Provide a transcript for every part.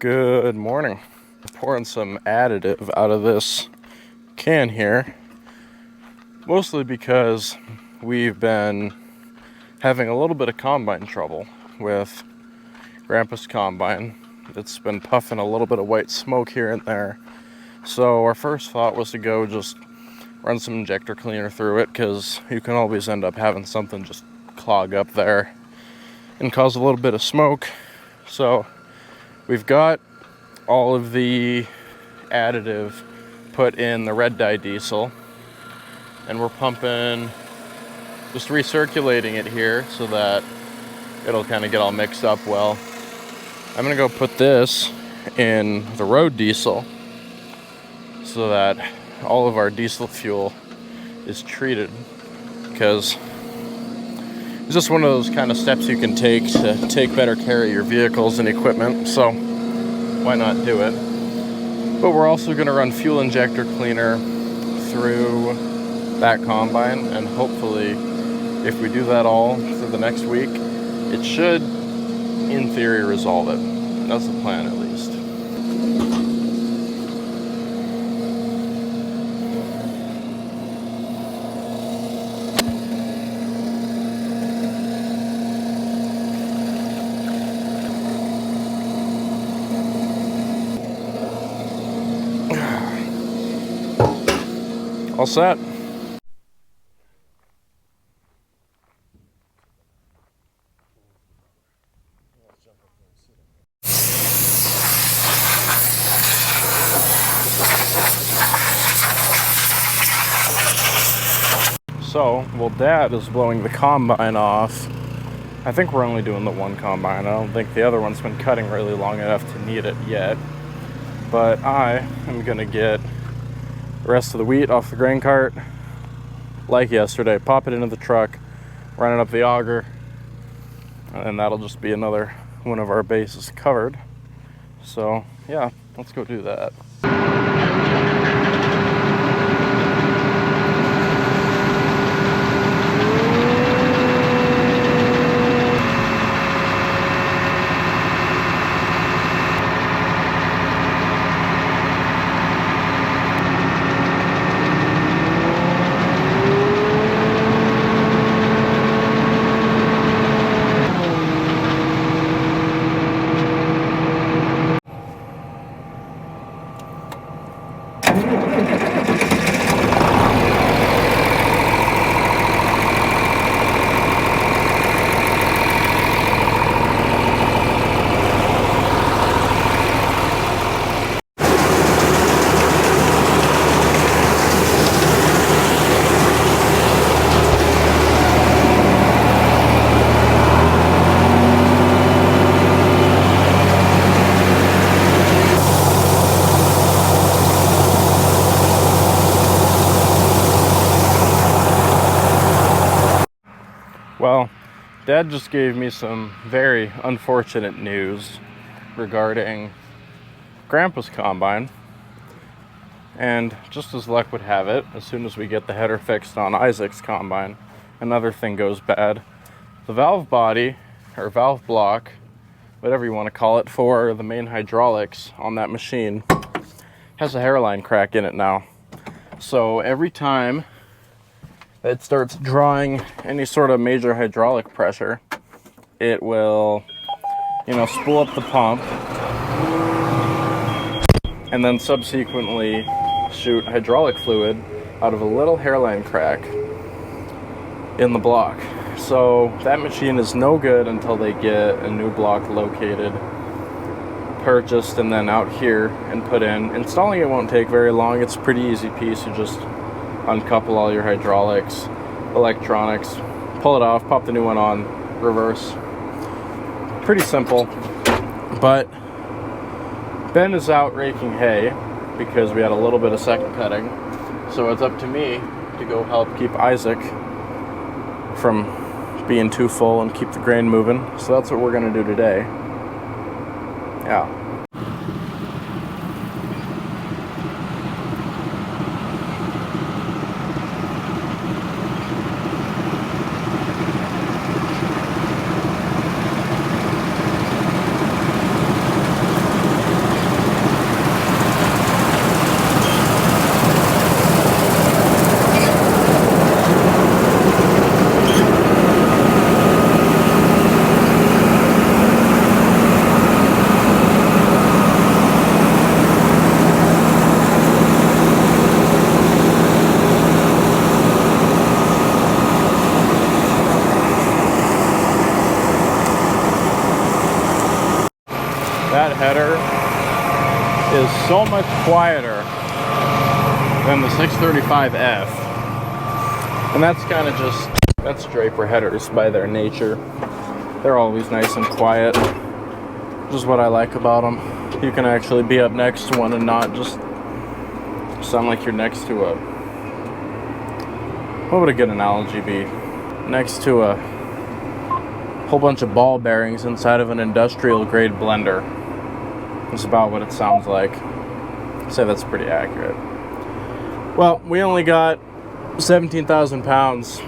Good morning. Pouring some additive out of this can here, mostly because we've been having a little bit of combine trouble with Grandpa's combine. It's been puffing a little bit of white smoke here and there. So our first thought was to go just run some injector cleaner through it, because you can always end up having something just clog up there and cause a little bit of smoke. So we've got all of the additive put in the red dye diesel, and we're pumping, just recirculating it here so that it'll kind of get all mixed up well. I'm gonna go put this in the road diesel so that all of our diesel fuel is treated, because it's just one of those kind of steps you can take to take better care of your vehicles and equipment, so why not do it? But we're also going to run fuel injector cleaner through that combine, and hopefully if we do that all for the next week, it should in theory resolve it. That's the plan, at least. All set. So, well, Dad is blowing the combine off. I think we're only doing the one combine. I don't think the other one's been cutting really long enough to need it yet. But I am gonna get the rest of the wheat off the grain cart like yesterday, pop it into the truck, run it up the auger, and that'll just be another one of our bases covered. So yeah, let's go do that. Well, Dad just gave me some very unfortunate news regarding Grandpa's combine. And just as luck would have it, as soon as we get the header fixed on Isaac's combine, another thing goes bad. The valve body, or valve block, whatever you want to call it, for the main hydraulics on that machine has a hairline crack in it now. So every time it starts drawing any sort of major hydraulic pressure, it will, spool up the pump and then subsequently shoot hydraulic fluid out of a little hairline crack in the block. So that machine is no good until they get a new block located, purchased, and then out here and put in. Installing it won't take very long. It's a pretty easy piece. You just uncouple all your hydraulics, electronics, pull it off, pop the new one on, reverse. Pretty simple. But Ben is out raking hay because we had a little bit of second cutting, so it's up to me to go help keep Isaac from being too full and keep the grain moving. So that's what we're gonna do today. Yeah. that header is so much quieter than the 635F. And that's kind of that's Draper headers by their nature. They're always nice and quiet, which is what I like about them. You can actually be up next to one and not just sound like you're next to a, what would a good analogy be? Next to a whole bunch of ball bearings inside of an industrial grade blender. That's about what it sounds like. I'd say that's pretty accurate. Well, we only got 17,000 pounds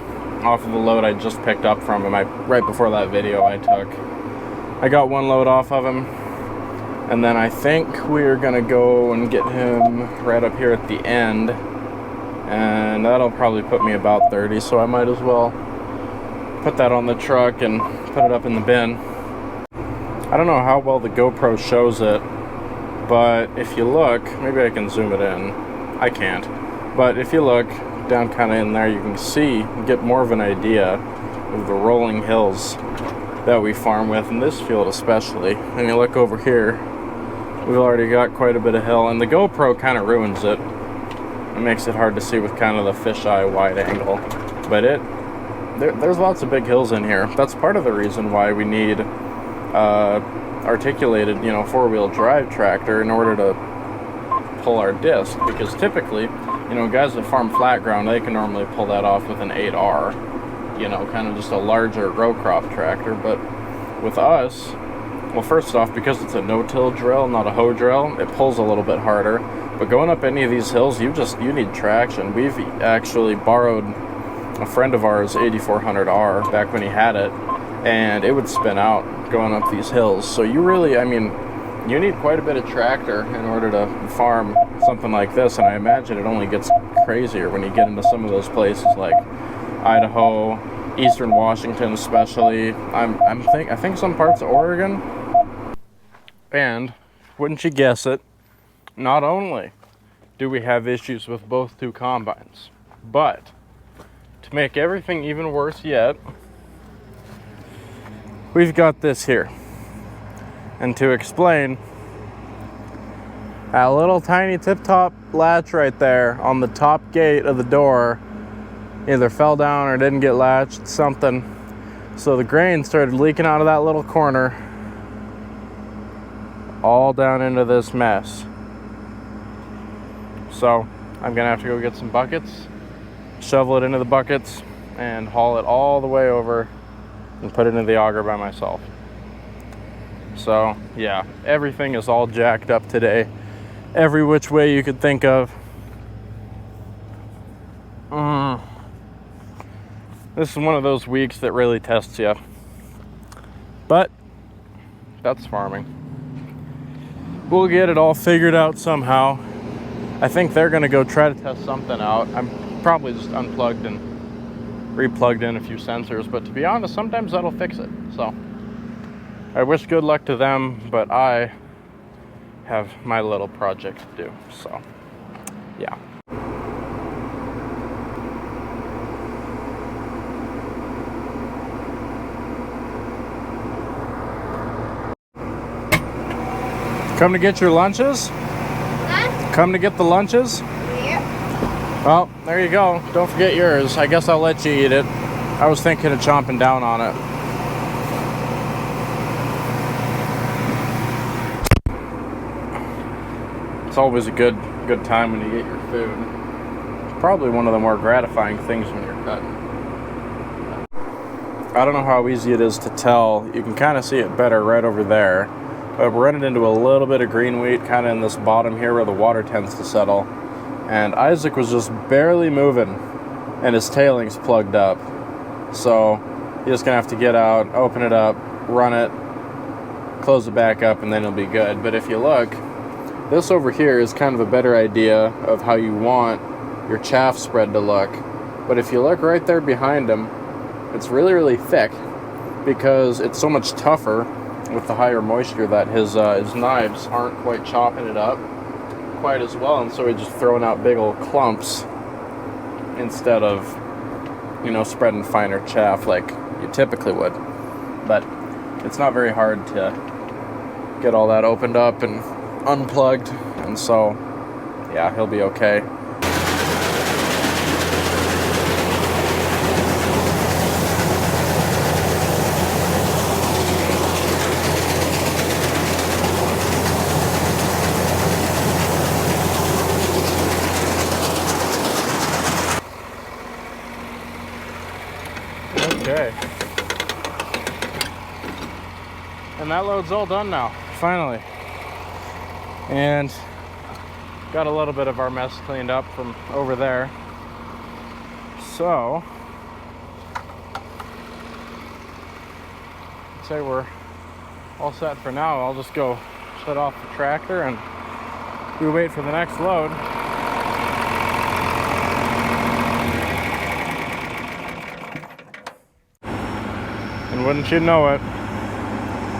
off of the load I just picked up from him right before that video I took. I got one load off of him, and then I think we're gonna go and get him right up here at the end, and that'll probably put me about 30, so I might as well put that on the truck and put it up in the bin. I don't know how well the GoPro shows it, but if you look, maybe I can zoom it in. I can't. But if you look down kind of in there, you can see, get more of an idea of the rolling hills that we farm with, in this field especially. And you look over here, we've already got quite a bit of hill, and the GoPro kind of ruins it. It makes it hard to see with kind of the fisheye wide angle. But there's lots of big hills in here. That's part of the reason why we need articulated, four-wheel drive tractor in order to pull our disc, because typically, guys that farm flat ground, they can normally pull that off with an 8R, kind of just a larger row crop tractor. But with us, well, first off, because it's a no-till drill, not a hoe drill, it pulls a little bit harder. But going up any of these hills, you need traction. We've actually borrowed a friend of ours 8400R back when he had it, and it would spin out going up these hills. So you really, you need quite a bit of tractor in order to farm something like this, and I imagine it only gets crazier when you get into some of those places like Idaho, Eastern Washington especially. I think some parts of Oregon. And wouldn't you guess it, not only do we have issues with both two combines, but to make everything even worse yet, we've got this here. And to explain, that little tiny tip-top latch right there on the top gate of the door either fell down or didn't get latched, something. So the grain started leaking out of that little corner all down into this mess. So I'm gonna have to go get some buckets, shovel it into the buckets, and haul it all the way over and put it into the auger by myself. So yeah, everything is all jacked up today, every which way you could think of. This is one of those weeks that really tests you, but that's farming. We'll get it all figured out somehow. I think they're gonna go try to test something out. I'm probably just unplugged and replugged in a few sensors, but to be honest, sometimes that'll fix it. So I wish good luck to them, but I have my little project to do. So yeah. Come to get your lunches? Huh? Come to get the lunches? Yep. Well, there you go. Don't forget yours. I guess I'll let you eat it. I was thinking of chomping down on it. It's always a good time when you get your food. Probably one of the more gratifying things when you're cutting. I don't know how easy it is to tell. You can kind of see it better right over there. But we're running into a little bit of green wheat kind of in this bottom here where the water tends to settle. And Isaac was just barely moving and his tailing's plugged up. So you're just gonna have to get out, open it up, run it, close it back up, and then it'll be good. But if you look, this over here is kind of a better idea of how you want your chaff spread to look. But if you look right there behind him, it's really, really thick because it's so much tougher with the higher moisture that his knives aren't quite chopping it up quite as well, and so he's just throwing out big old clumps instead of, spreading finer chaff like you typically would. But it's not very hard to get all that opened up and unplugged, and so yeah, he'll be okay. Okay. And that load's all done now, finally. And got a little bit of our mess cleaned up from over there. So, I'd say we're all set for now. I'll just go shut off the tractor and we wait for the next load. And wouldn't you know it,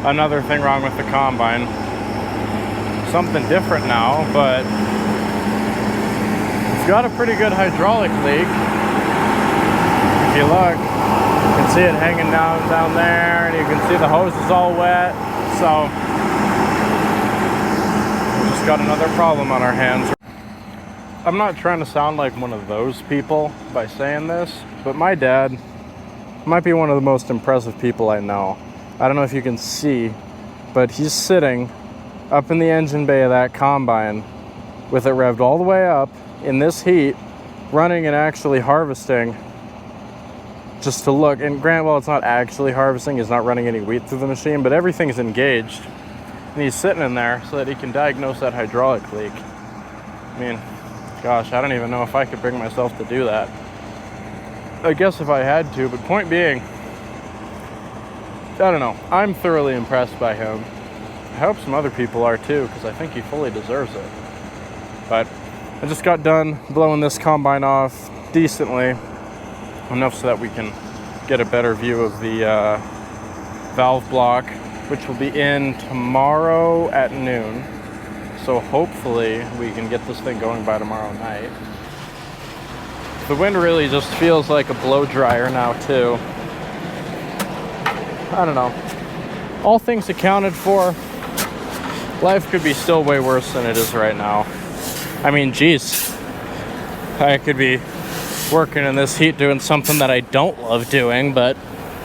another thing wrong with the combine. Something different now, but it's got a pretty good hydraulic leak. If you look, you can see it hanging down there, and you can see the hose is all wet. So we just got another problem on our hands. I'm not trying to sound like one of those people by saying this, but my dad might be one of the most impressive people I know. I don't know if you can see, but he's sitting up in the engine bay of that combine with it revved all the way up in this heat, running and actually harvesting just to look. And granted, well, it's not actually harvesting, he's not running any wheat through the machine, but everything's engaged. And he's sitting in there so that he can diagnose that hydraulic leak. I mean, gosh, I don't even know if I could bring myself to do that. I guess if I had to, but point being, I don't know. I'm thoroughly impressed by him. I hope some other people are too, because I think he fully deserves it. But I just got done blowing this combine off decently, enough so that we can get a better view of the valve block, which will be in tomorrow at noon. So hopefully we can get this thing going by tomorrow night. The wind really just feels like a blow dryer now too. I don't know. All things accounted for, life could be still way worse than it is right now. I mean, geez, I could be working in this heat doing something that I don't love doing, but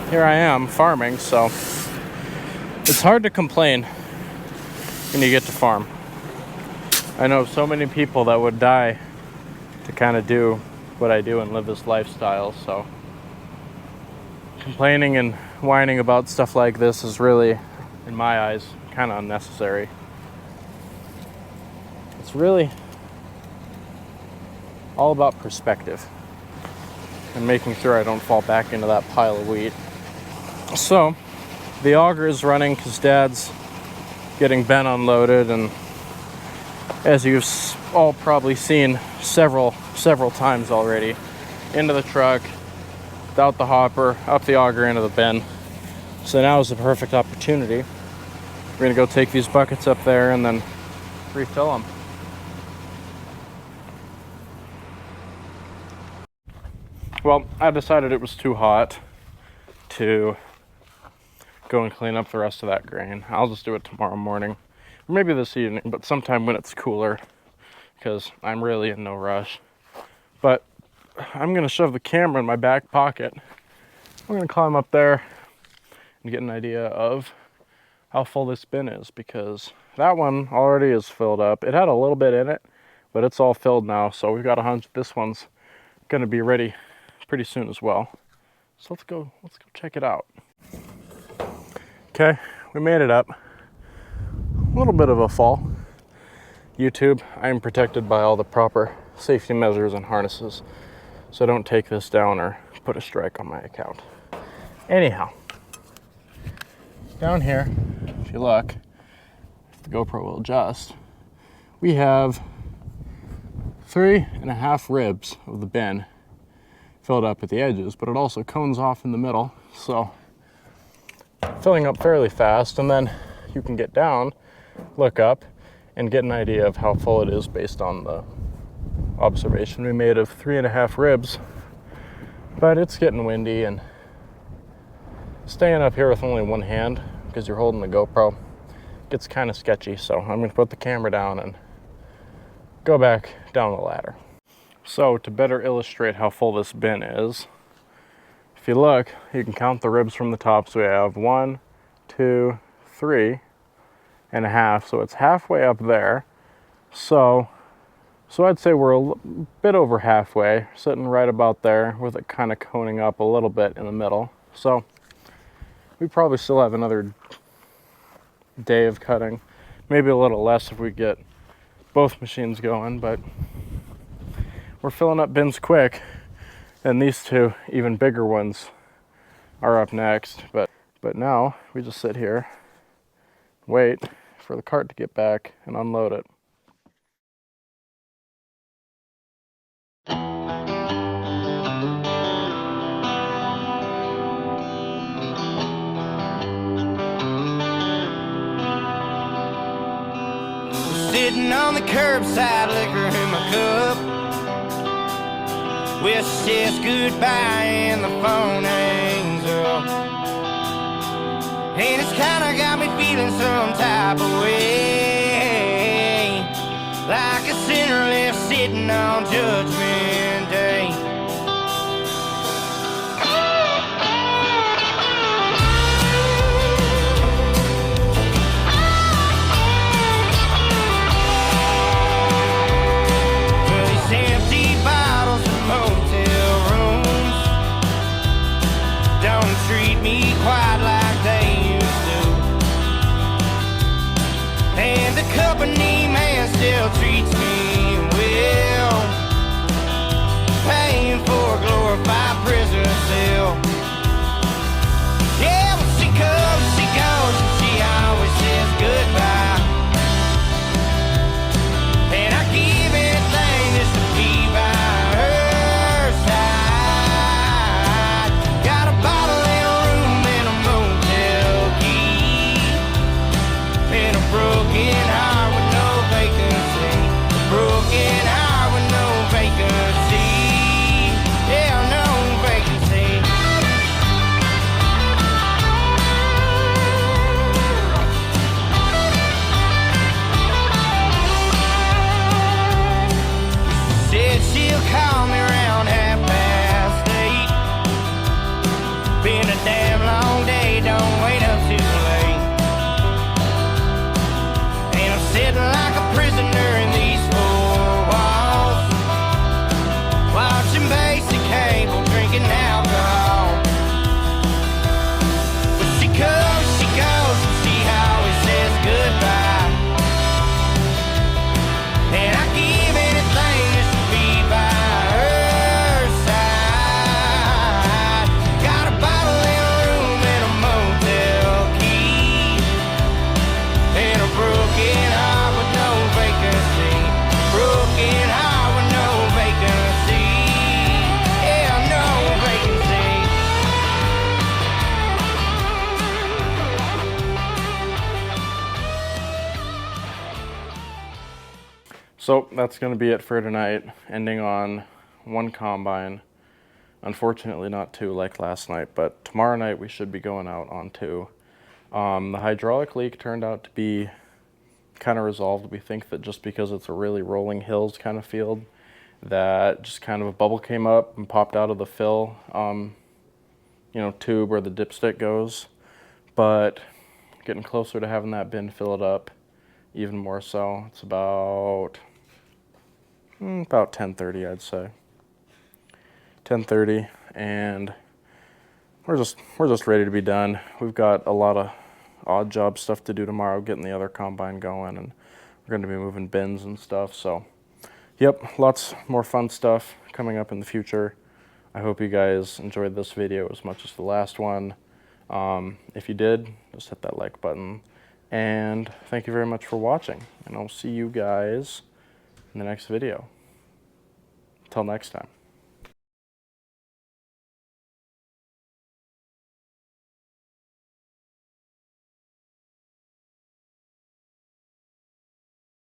here I am farming, so it's hard to complain when you get to farm. I know so many people that would die to kind of do what I do and live this lifestyle, so complaining and whining about stuff like this is really, in my eyes, kind of unnecessary. It's really all about perspective and making sure I don't fall back into that pile of wheat. So the auger is running because Dad's getting Ben unloaded, and as you've all probably seen several times already, into the truck, out the hopper, up the auger, into the bin. So now is the perfect opportunity. We're gonna go take these buckets up there and then refill them. Well, I decided it was too hot to go and clean up the rest of that grain. I'll just do it tomorrow morning, or maybe this evening, but sometime when it's cooler, because I'm really in no rush. But I'm gonna shove the camera in my back pocket. I'm gonna climb up there and get an idea of how full this bin is, because that one already is filled up. It had a little bit in it, but it's all filled now, so we've got a hunch this one's gonna be ready pretty soon as well. So let's go check it out. Okay, we made it up. A little bit of a fall. YouTube, I am protected by all the proper safety measures and harnesses, so don't take this down or put a strike on my account. Anyhow, down here, if you look, if the GoPro will adjust, we have 3.5 ribs of the bin filled up at the edges, but it also cones off in the middle, so filling up fairly fast. And then you can get down, look up, and get an idea of how full it is based on the observation we made of 3.5 ribs. But it's getting windy, and staying up here with only one hand because you're holding the GoPro gets kind of sketchy. So I'm gonna put the camera down and go back down the ladder. So to better illustrate how full this bin is, if you look, you can count the ribs from the top. So we have 1, 2, 3.5. So it's halfway up there. So I'd say we're a bit over halfway, sitting right about there with it kind of coning up a little bit in the middle. So we probably still have another day of cutting, maybe a little less if we get both machines going, but we're filling up bins quick, and these two even bigger ones are up next. But now we just sit here, wait for the cart to get back and unload it. Sitting on the curbside, liquor in my cup. Well, she says goodbye and the phone hangs up. And it's kinda got me feeling some type of way, like a sinner left sitting on Judgment Day. Treat me quite like they used to, and the company man still treats me well, paying for a glorified prison cell. Yeah, when she comes, she goes, and she always says goodbye, and I give anything just to be by her side. Got a bottle broken heart with no vacancy, broken heart with no vacancy, yeah, no vacancy. Said she'll call me around 8:30. Been a damn long day, don't wait up too late. Sitting like a prisoner in these four walls, watching basic cable, drinking alcohol. But she comes, she goes, and she always says goodbye, and I give anything just to be by her side. Got a bottle in a room and a motel key, and a broken heart with no vacancy, broken heart with no vacancy, yeah, no vacancy. So that's going to be it for tonight, ending on one combine. Unfortunately not two like last night, but tomorrow night we should be going out on two. The hydraulic leak turned out to be kind of resolved. We think that just because it's a really rolling hills kind of field, that just kind of a bubble came up and popped out of the fill, tube where the dipstick goes. But getting closer to having that bin filled up even more so. It's about 10:30, I'd say. 10:30, and we're just ready to be done. We've got a lot of odd job stuff to do tomorrow, getting the other combine going, and we're going to be moving bins and stuff. So yep, lots more fun stuff coming up in the future. I hope you guys enjoyed this video as much as the last one. If you did, just hit that like button, and thank you very much for watching, and I'll see you guys in the next video. Until next time.